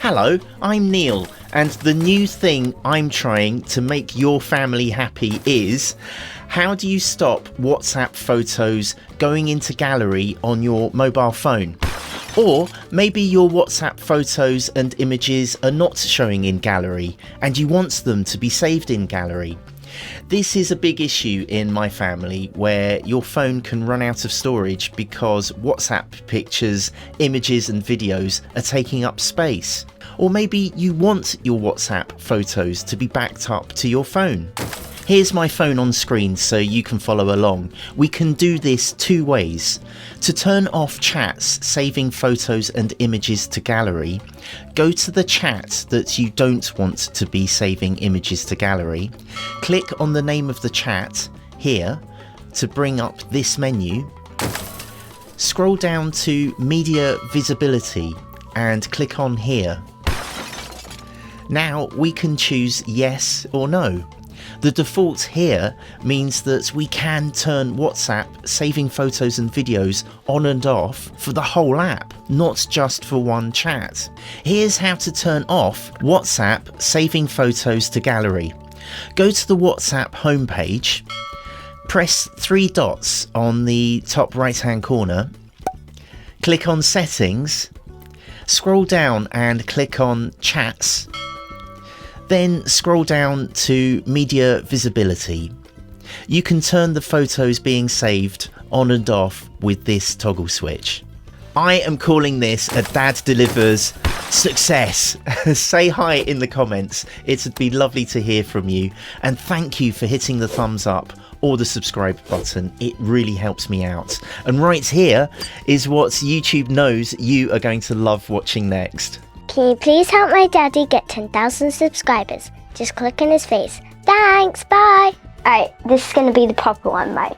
Hello, I'm Neil, and the new thing I'm trying to make your family happy is, how do you stop WhatsApp photos going into gallery on your mobile phone? Or maybe your WhatsApp photos and images are not showing in gallery and you want them to be saved in gallery. This is a big issue in my family, where your phone can run out of storage because WhatsApp pictures, images and videos are taking up space. Or maybe you want your WhatsApp photos to be backed up to your phone. Here's my phone on screen so you can follow along. We can do this two ways. To turn off chats saving photos and images to gallery, go to the chat that you don't want to be saving images to gallery, click on the name of the chat here to bring up this menu, scroll down to Media Visibility and click on here. Now we can choose yes or no. The default here means that we can turn WhatsApp saving photos and videos on and off for the whole app, not just for one chat. Here's how to turn off WhatsApp saving photos to gallery. Go to the WhatsApp homepage, press three dots on the top right hand corner, click on Settings, scroll down and click on Chats. Then scroll down to Media Visibility. You can turn the photos being saved on and off with this toggle switch. I am calling this a Dad Delivers success. Say hi in the comments. It'd be lovely to hear from you. And thank you for hitting the thumbs up or the subscribe button. It really helps me out. And right here is what YouTube knows you are going to love watching next. Can you please help my daddy get 10,000 subscribers? Just click on his face. Thanks, bye! Alright, this is going to be the proper one, right?